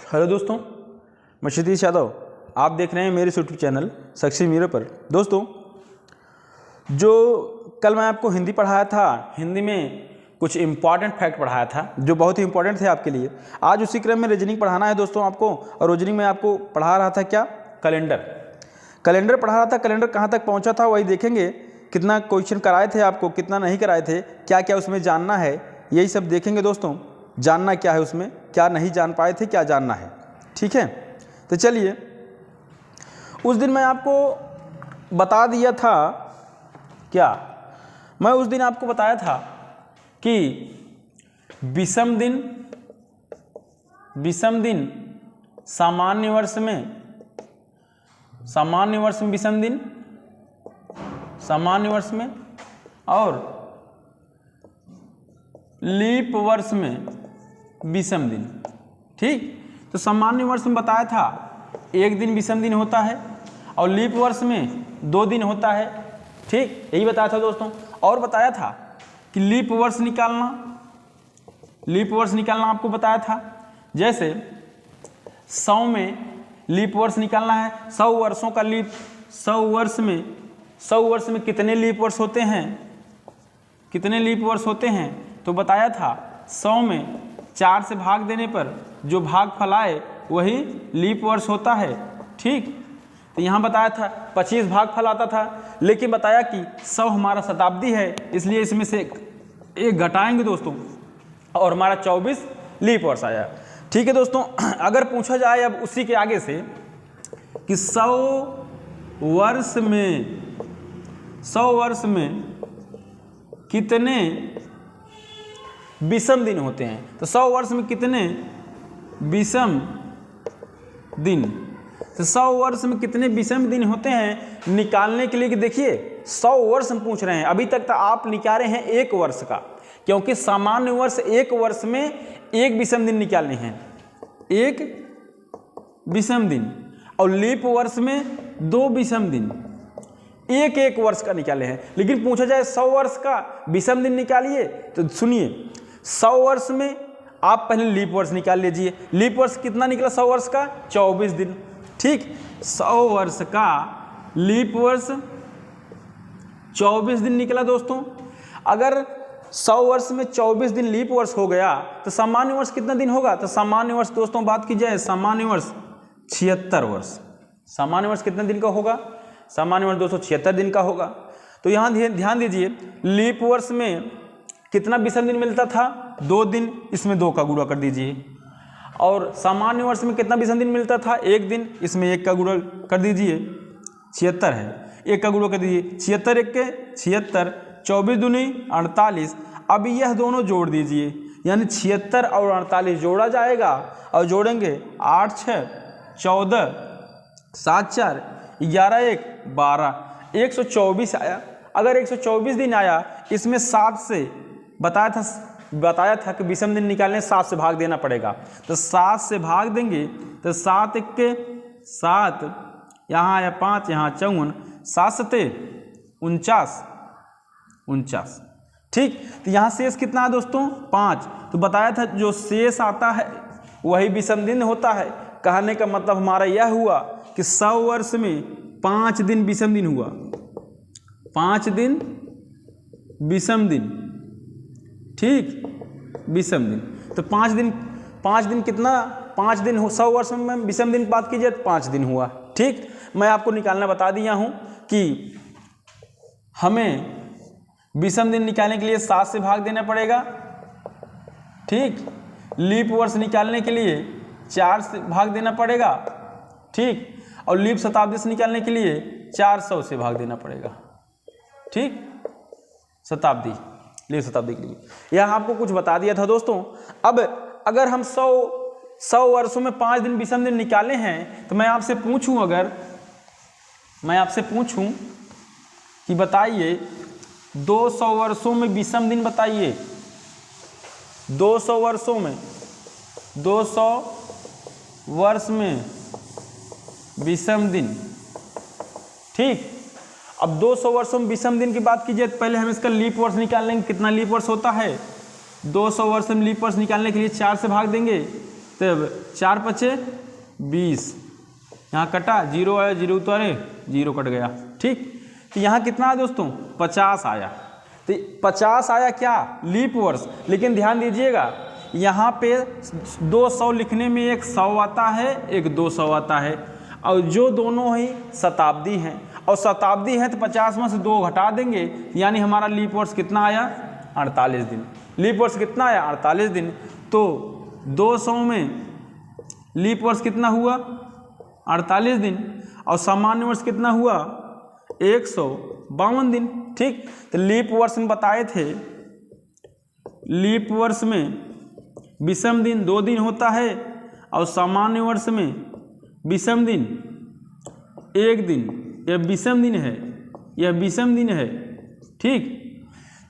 Hello दोस्तों, मैं क्षितिज यादव। आप देख रहे हैं मेरे यूट्यूब चैनल सक्सेस मिरर पर। दोस्तों, जो कल मैं आपको हिंदी पढ़ाया था, हिंदी में कुछ इम्पॉर्टेंट फैक्ट पढ़ाया था जो बहुत ही इंपॉर्टेंट थे आपके लिए। आज उसी क्रम में रीजनिंग पढ़ाना है दोस्तों आपको। और रीजनिंग में आपको पढ़ा रहा था क्या, कैलेंडर पढ़ा रहा था। कैलेंडर कहाँ तक पहुँचा था वही देखेंगे। कितना क्वेश्चन कराए थे आपको, कितना नहीं कराए थे, क्या क्या उसमें जानना है, यही सब देखेंगे दोस्तों। जानना क्या है उसमें, क्या नहीं जान पाए थे, क्या जानना है, ठीक है। तो चलिए, उस दिन मैं आपको बता दिया था क्या, मैं उस दिन आपको बताया था कि विषम दिन सामान्य वर्ष में और लीप वर्ष में विषम दिन। ठीक, तो सामान्य वर्ष में बताया था एक दिन विषम दिन होता है और लीप वर्ष में 2 दिन होता है। ठीक, यही बताया था दोस्तों। और बताया था कि लीप वर्ष निकालना आपको बताया था। जैसे 100 में लीप वर्ष निकालना है, 100 वर्षों का लीप, 100 वर्ष में कितने लीप वर्ष होते हैं, तो बताया था 100 में 4 से भाग देने पर जो भागफल आए वही लीप वर्ष होता है। ठीक, तो यहाँ बताया था 25 भागफल आता था, लेकिन बताया कि 100 हमारा शताब्दी है, इसलिए इसमें से एक घटाएंगे दोस्तों और हमारा 24 लीप वर्ष आया। ठीक है दोस्तों, अगर पूछा जाए अब उसी के आगे से कि 100 वर्ष में कितने विषम दिन होते हैं, तो 100 वर्ष में कितने विषम दिन, तो 100 वर्ष में कितने विषम दिन होते हैं निकालने के लिए कि देखिए 100 वर्ष हम पूछ रहे हैं। अभी तक तो आप निकाले हैं 1 वर्ष का, क्योंकि सामान्य वर्ष 1 वर्ष में 1 विषम दिन निकालने हैं, 1 विषम दिन, और लीप वर्ष में 2 विषम दिन, एक वर्ष का निकाले हैं। लेकिन पूछा जाए 100 वर्ष का विषम दिन निकालिए, तो सुनिए 100 वर्ष में आप पहले लीप वर्ष निकाल लीजिए। लीप वर्ष कितना निकला 100 वर्ष का, 24 दिन। ठीक, 100 वर्ष का लीप वर्ष 24 दिन निकला दोस्तों। अगर 100 वर्ष में 24 दिन लीप वर्ष हो गया तो सामान्य वर्ष कितना दिन होगा, तो सामान्य वर्ष दोस्तों बात की जाए, सामान्य वर्ष 76 वर्ष। सामान्य वर्ष कितने दिन का होगा, सामान्य वर्ष दोस्तों 76 दिन का होगा। तो यहाँ ध्यान दीजिए, लीप वर्ष में कितना विषम दिन मिलता था, 2 दिन, इसमें 2 का गुणा कर दीजिए। और सामान्य वर्ष में कितना विषम दिन मिलता था, 1 दिन, इसमें 1 का गुणा कर दीजिए, 76 है, 1 का गुणा कर दीजिए, 76 1 के 76, 24 दूनी 48। अब यह दोनों जोड़ दीजिए, यानी 76 और 48 जोड़ा जाएगा, और जोड़ेंगे 8 6 14 7 4 11 1 12, 124 आया। अगर 124 दिन आया, इसमें 7 से बताया था कि विषम दिन निकालने 7 से भाग देना पड़ेगा, तो 7 से भाग देंगे तो 7 1 के 7, यहाँ आया 5, यहाँ 54, 7 7 49। ठीक, तो यहाँ शेष कितना है दोस्तों, 5। तो बताया था जो शेष आता है वही विषम दिन होता है। कहने का मतलब हमारा यह हुआ कि 100 वर्ष में 5 दिन विषम दिन हुआ, 5 दिन विषम दिन। ठीक, विषम दिन, तो 5 दिन कितना, 5 दिन हो 100 वर्ष में विषम दिन बात कीजिए तो 5 दिन हुआ। ठीक, मैं आपको निकालना बता दिया हूँ कि हमें विषम दिन निकालने के लिए 7 से भाग देना पड़ेगा। ठीक, लीप वर्ष निकालने के लिए 4 से भाग देना पड़ेगा। ठीक, और लीप शताब्दी से निकालने के लिए 400 से भाग देना पड़ेगा। ठीक, लीप शताब्दी के लिए यह आपको कुछ बता दिया था दोस्तों। अब अगर हम 100 वर्षों में 5 दिन विषम दिन निकाले हैं, तो मैं आपसे पूछूं कि बताइए 200 वर्षों में विषम दिन बताइए, 200 वर्ष में विषम दिन। ठीक, अब 200 वर्षों में विषम दिन की बात कीजिए तो पहले हम इसका लीप वर्ष निकाल लेंगे, कितना लीप वर्ष होता है। 200 वर्ष में लीप वर्ष निकालने के लिए 4 से भाग देंगे तब 4 पचे 20, यहाँ कटा 0 आया, 0 उतारे 0 कट गया। ठीक, तो यहाँ कितना है दोस्तों 50 आया। तो 50 आया क्या लीप वर्ष, लेकिन ध्यान दीजिएगा यहाँ पे 200 लिखने में एक 100 आता है, एक 200 आता है, और जो दोनों ही शताब्दी हैं और शताब्दी है तो 50 में से 2 घटा देंगे, यानी हमारा लीप वर्ष कितना आया 48 दिन। लीप वर्ष कितना आया 48 दिन। तो 200 में लीप वर्ष कितना हुआ 48 दिन, और सामान्य वर्ष कितना हुआ 152 दिन। ठीक, तो लीप वर्ष में बताए थे, लीप वर्ष में विषम दिन 2 दिन होता है और सामान्य वर्ष में विषम दिन 1 दिन। यह विषम दिन है, यह विषम दिन है। ठीक,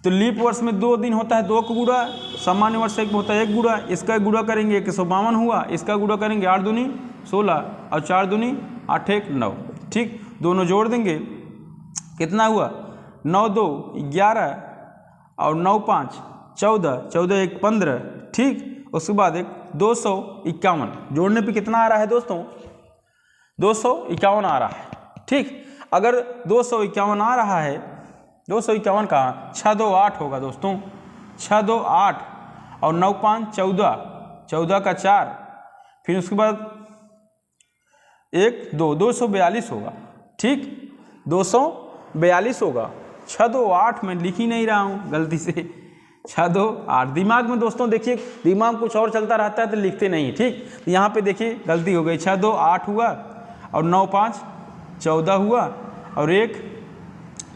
तो लीप वर्ष में 2 दिन होता है, 2 का गुणा, सामान्य वर्ष एक होता है 1 गुणा, इसका गुणा करेंगे 152 हुआ, इसका गुणा करेंगे 8 दूनी 16 और 4 दूनी 8 1 9। ठीक, दोनों जोड़ देंगे कितना हुआ 9 2 11 और 9 5 14, 14 1 15। ठीक, उसके बाद एक 251 जोड़ने पे कितना आ रहा है दोस्तों 251 आ रहा है। ठीक, अगर 251 आ रहा है, 251 कहाँ 6 2 8 होगा दोस्तों, 6 2 8 और 9 5 14, 14 का 4, फिर उसके बाद 1 2 242 होगा। ठीक, 242 होगा। 6 2 8 मैं लिख ही नहीं रहा हूँ गलती से, 6 2 8 दिमाग में दोस्तों देखिए, दिमाग कुछ और चलता रहता है तो लिखते नहीं। ठीक, तो यहाँ पे देखिए गलती हो गई, 6 2 8 हुआ और 9 5 14 हुआ और 1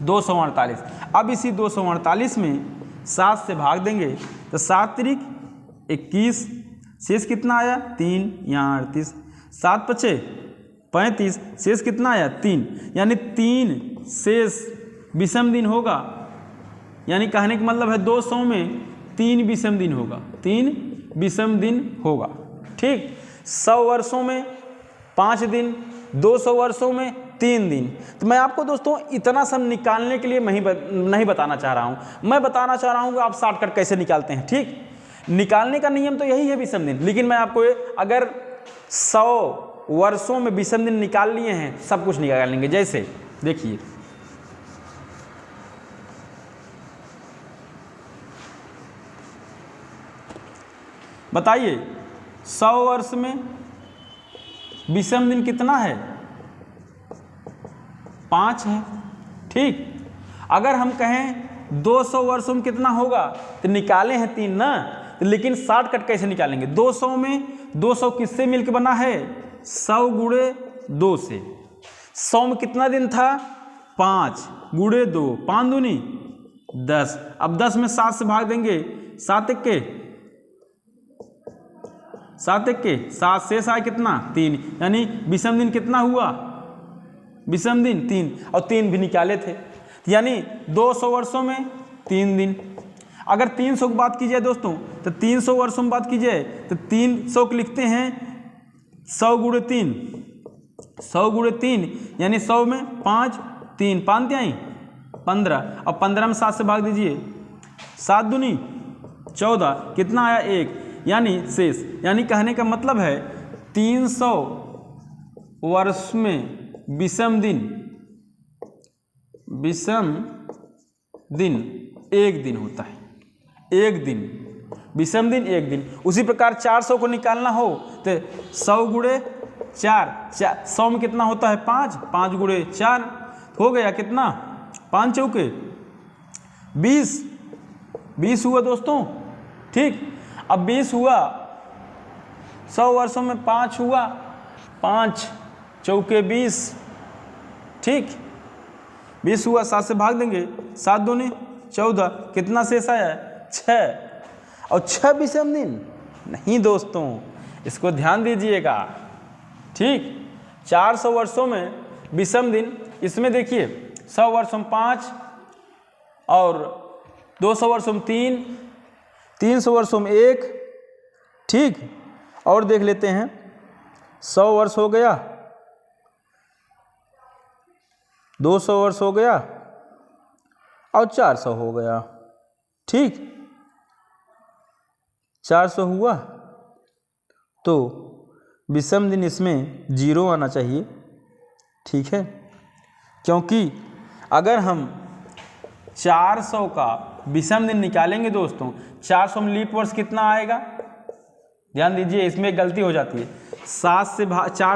248। अब इसी 248 में 7 से भाग देंगे तो 7 त्रिक 21, शेष कितना आया 3, यहाँ 38, 7 पचे 35, शेष कितना आया 3, यानी 3 शेष विषम दिन होगा। यानी कहने का मतलब है 200 में 3 विषम दिन होगा, 3 विषम दिन होगा। ठीक, 100 वर्षों में 5 दिन, 200 वर्षों में 3 दिन। तो मैं आपको दोस्तों इतना सब निकालने के लिए नहीं बताना चाह रहा हूँ, मैं बताना चाह रहा हूँ कि आप शॉर्टकट कैसे निकालते हैं। ठीक, निकालने का नियम तो यही है विषम दिन, लेकिन मैं आपको अगर 100 वर्षों में विषम दिन निकाल लिए हैं, सब कुछ निकाल लेंगे। जैसे देखिए बताइए 100 वर्ष में विषम दिन कितना है 5 है। ठीक, अगर हम कहें 200 वर्षों में कितना होगा तो निकाले हैं 3 ना, तो लेकिन शॉर्टकट कैसे निकालेंगे 200 में 200 किससे मिलकर बना है 100 गुणे 2 से। 100 में कितना दिन था 5 गुणे 2, 5 दूनी 10। अब 10 में 7 से भाग देंगे, 7 1 के 7 1 के 7, शेष आया कितना 3, यानी विषम दिन कितना हुआ विषम दिन 3, और 3 भी निकाले थे, यानी 200 वर्षों में 3 दिन। अगर 300 की बात की जाए दोस्तों तो 300 वर्षों में बात की जाए तो 300 को लिखते हैं 100 गुणे 3, 100 गुणे 3 यानी 100 में 5 3 5 त्याई 15, और 15 में 7 से भाग दीजिए, 7 दूनी 14, कितना आया 1, यानी शेष। यानी कहने का मतलब है 300 वर्ष में विषम दिन 1 दिन होता है, 1 दिन विषम दिन 1 दिन। उसी प्रकार 400 को निकालना हो तो 100 गुणे 4, 100 में कितना होता है 5, 5 गुणे 4 हो गया कितना 5 चौके 20, 20 हुआ दोस्तों। ठीक, अब 20 हुआ, 100 वर्षों में 5 हुआ, 5 चौके 20। ठीक, 20 हुआ, 7 से भाग देंगे, 7 दूनी 14, कितना शेष आया 6, और 6 विषम दिन नहीं दोस्तों, इसको ध्यान दीजिएगा। ठीक, 400 वर्षों में विषम दिन, इसमें देखिए 100 वर्षों में 5 और 200 वर्षों में 3, 300 वर्षों में 1। ठीक, और देख लेते हैं 100 वर्ष हो गया, 200 वर्ष हो गया और 400 हो गया। ठीक, 400 हुआ तो विषम दिन इसमें 0 आना चाहिए, ठीक है, क्योंकि अगर हम 400 का विषम दिन निकालेंगे दोस्तों, 400 में लीप वर्ष कितना आएगा, ध्यान दीजिए, इसमें एक गलती हो जाती है, 4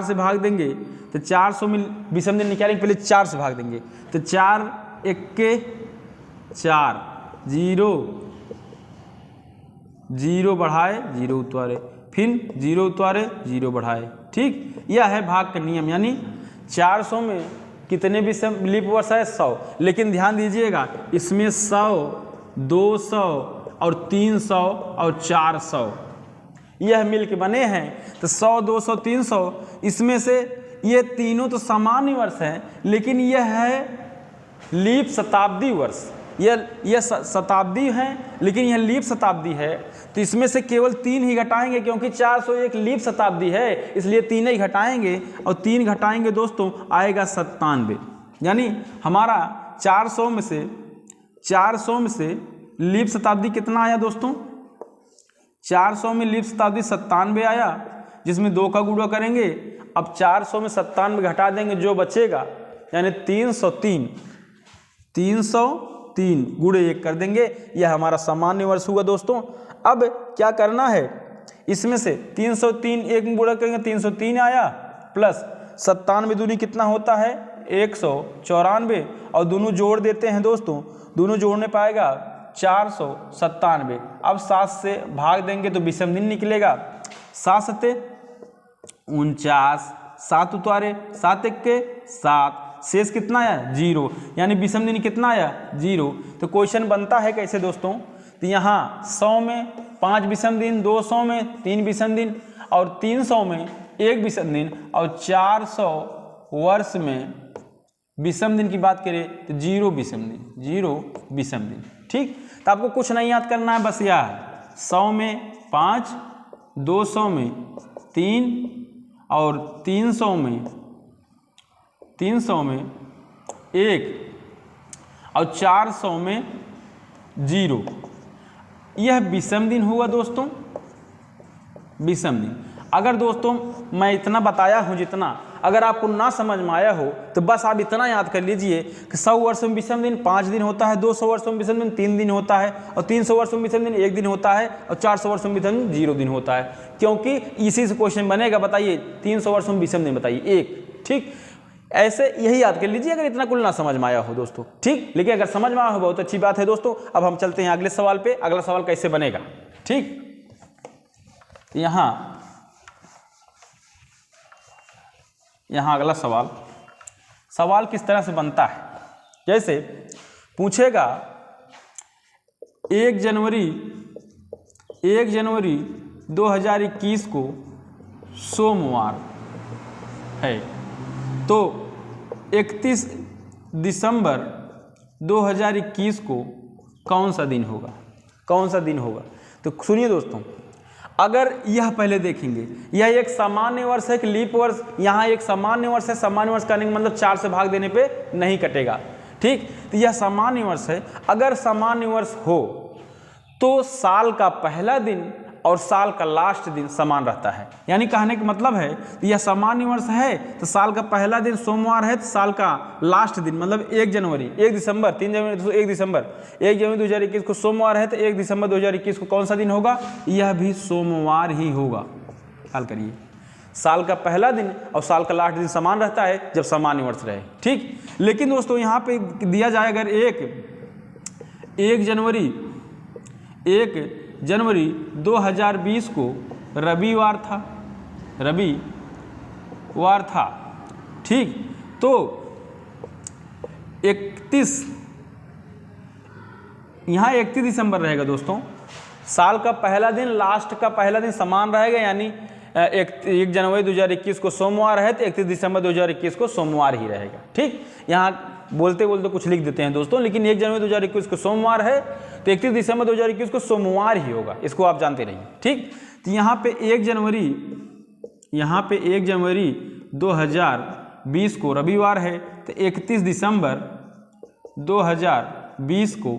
से भाग देंगे तो 400 में विषम दिन निकालेंगे, पहले 4 से भाग देंगे तो 4 1 4, 0 बढ़ाए 0 उतारे, फिर 0 उतारे 0 बढ़ाए, ठीक। यह है भाग का नियम, यानी 400 में कितने विषम लीप वर्ष है, 100। लेकिन ध्यान दीजिएगा, इसमें 100, 200 और 300 और 400 यह मिल के बने हैं, तो 100, 200, 300, इसमें से ये तीनों तो सामान्य वर्ष हैं, लेकिन यह है लीप शताब्दी वर्ष, यह शताब्दी है लेकिन यह लीप शताब्दी है, तो इसमें से केवल 3 ही घटाएंगे, क्योंकि 401 लीप शताब्दी है, इसलिए 3 ही घटाएंगे, और 3 घटाएंगे दोस्तों आएगा 97। यानी हमारा 400 में से लीप शताब्दी कितना आया दोस्तों, 400 में लीप शताब्दी 97 आया, जिसमें 2 का गुणा करेंगे। अब 400 में 97 घटा देंगे, जो बचेगा यानी 303 गुणे 1 कर देंगे, यह हमारा सामान्य वर्ष हुआ दोस्तों। अब क्या करना है, इसमें से 303 1 में गुणा करेंगे, 303 आया, प्लस 97 दूनी कितना होता है 194, और दोनों जोड़ देते हैं दोस्तों, दोनों जोड़ने पाएगा 497। अब 7 से भाग देंगे तो विषम दिन निकलेगा, 7 सत्ते 49, 7 उतारे 7 1 7, शेष कितना आया 0, यानी विषम दिन कितना आया 0। तो क्वेश्चन बनता है कैसे दोस्तों, तो यहाँ 100 में 5 विषम दिन, 200 में 3 विषम दिन, और 300 में 1 विषम दिन, और 400 वर्ष में विषम दिन की बात करें तो 0 विषम दिन, ठीक। तो आपको कुछ नहीं याद करना है, बस यह 100 में 5, 200 में 3 और 300 में 1 और 400 में 0, यह विषम दिन हुआ दोस्तों, विषम दिन। अगर दोस्तों मैं इतना बताया हूँ जितना, अगर आपको ना समझ में आया हो तो बस आप इतना याद कर लीजिए कि 100 वर्ष में विषम दिन 5 दिन होता है, 200 वर्ष में विषम दिन 3 दिन होता है, और 300 वर्ष में विषम दिन 1 दिन होता है, और 400 वर्ष में विषम दिन 0 दिन होता है, क्योंकि इसी से क्वेश्चन बनेगा। बताइए 300 वर्ष में विषम दिन बताइए 1, ठीक। ऐसे यही याद कर लीजिए अगर इतना कुल ना समझ में आया हो दोस्तों, ठीक। लेकिन अगर समझ में आया हो बहुत अच्छी बात है दोस्तों। अब हम चलते हैं अगले सवाल पे, अगला सवाल कैसे बनेगा, ठीक। यहाँ अगला सवाल किस तरह से बनता है, जैसे पूछेगा 1 जनवरी 2021 को सोमवार है, तो 31 दिसंबर 2021 को कौन सा दिन होगा। तो सुनिए दोस्तों, अगर यह पहले देखेंगे, यह एक सामान्य वर्ष है कि लीप वर्ष, यहाँ एक सामान्य वर्ष है, सामान्य वर्ष करने का मतलब 4 से भाग देने पे नहीं कटेगा, ठीक। तो यह सामान्य वर्ष है। अगर सामान्य वर्ष हो तो साल का पहला दिन और साल का लास्ट दिन समान रहता है, यानी कहने का मतलब है कि यह सामान्य वर्ष है तो साल का पहला दिन सोमवार है, तो साल का लास्ट दिन मतलब 1 दिसंबर 3 जनवरी 1 दिसंबर 2021 को सोमवार है, तो 1 दिसंबर 2021 को कौन सा दिन होगा, यह भी सोमवार ही होगा। ख्याल करिए, साल का पहला दिन और साल का लास्ट दिन समान रहता है जब सामान्य वर्ष रहे, ठीक। लेकिन दोस्तों यहाँ पे दिया जाए अगर 1 जनवरी 2020 को रविवार था, ठीक। तो 31 दिसंबर रहेगा दोस्तों, साल का पहला दिन लास्ट का पहला दिन समान रहेगा, यानी 1 जनवरी 2021 को सोमवार है तो 31 दिसंबर 2021 को सोमवार ही रहेगा, ठीक। यहाँ बोलते बोलते कुछ लिख देते हैं दोस्तों, लेकिन 1 जनवरी 2021 को सोमवार है तो 31 दिसंबर 2021 को सोमवार ही होगा, इसको आप जानते रहिए, ठीक। तो यहाँ पे 1 जनवरी 2020 को रविवार है, तो 31 दिसंबर 2020 को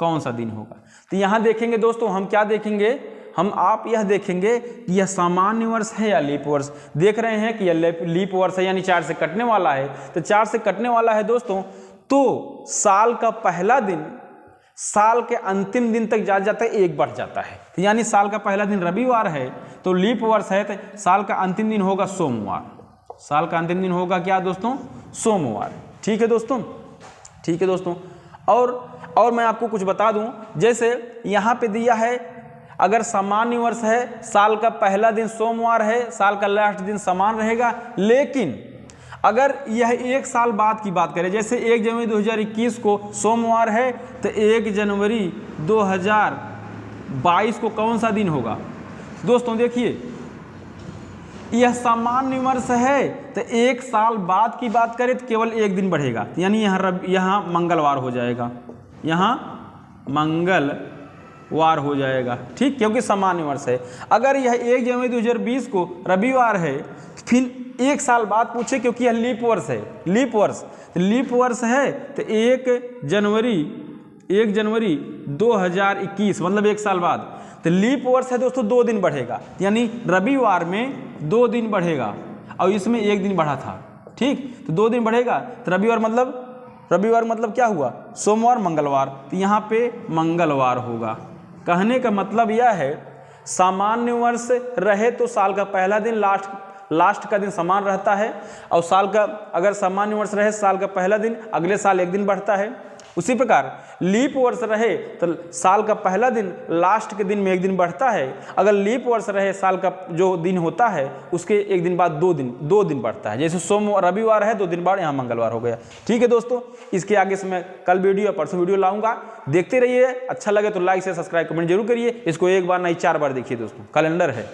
कौन सा दिन होगा। तो यहाँ देखेंगे दोस्तों, हम क्या देखेंगे, हम आप यह देखेंगे कि यह सामान्य वर्ष है या लीप वर्ष। देख रहे हैं कि यह लीप वर्ष है यानी 4 से कटने वाला है, तो 4 से कटने वाला है दोस्तों, तो साल का पहला दिन साल के अंतिम दिन तक जा जाता है, एक बढ़ जाता है। तो यानी साल का पहला दिन रविवार है तो लीप वर्ष है, तो साल का अंतिम दिन होगा सोमवार। साल का अंतिम दिन होगा क्या दोस्तों? सोमवार। ठीक है दोस्तों, ठीक है दोस्तों। और मैं आपको कुछ बता दूं, जैसे यहाँ पे दिया है अगर सामान्य वर्ष है, साल का पहला दिन सोमवार है, साल का लास्ट दिन समान रहेगा। लेकिन अगर यह एक साल बाद की बात करें, जैसे 1 जनवरी 2021 को सोमवार है, तो 1 जनवरी 2022 को कौन सा दिन होगा दोस्तों? देखिए यह सामान्य वर्ष है, तो एक साल बाद की बात करें तो केवल एक दिन बढ़ेगा, यानी यहाँ मंगलवार हो जाएगा, यहाँ मंगलवार हो जाएगा। ठीक, क्योंकि सामान्य वर्ष है। अगर यह 1 जनवरी 2020 को रविवार है, फिर एक साल बाद पूछे, क्योंकि यह लीप वर्ष है, लीप वर्ष, लीप वर्ष है तो 1 जनवरी 2021 मतलब एक साल बाद, तो लीप वर्ष है दोस्तों, 2 दिन बढ़ेगा, यानी रविवार में 2 दिन बढ़ेगा और इसमें 1 दिन बढ़ा था। ठीक, तो 2 दिन बढ़ेगा, तो रविवार मतलब क्या हुआ? सोमवार मंगलवार, तो यहाँ पे मंगलवार होगा। कहने का मतलब यह है सामान्य वर्ष रहे तो साल का पहला दिन लास्ट का दिन समान रहता है, और साल का अगर सामान्य वर्ष रहे साल का पहला दिन अगले साल 1 दिन बढ़ता है। उसी प्रकार लीप वर्ष रहे तो साल का पहला दिन लास्ट के दिन में 1 दिन बढ़ता है। अगर लीप वर्ष रहे साल का जो दिन होता है उसके 1 दिन बाद 2 दिन बढ़ता है। जैसे रविवार है 2 दिन बाद यहाँ मंगलवार हो गया। ठीक है दोस्तों, इसके आगे से मैं कल वीडियो या परसों वीडियो लाऊंगा, देखते रहिए। अच्छा लगे तो लाइक से सब्सक्राइब कमेंट जरूर करिए। इसको 1 बार नहीं 4 बार देखिए दोस्तों, कैलेंडर है।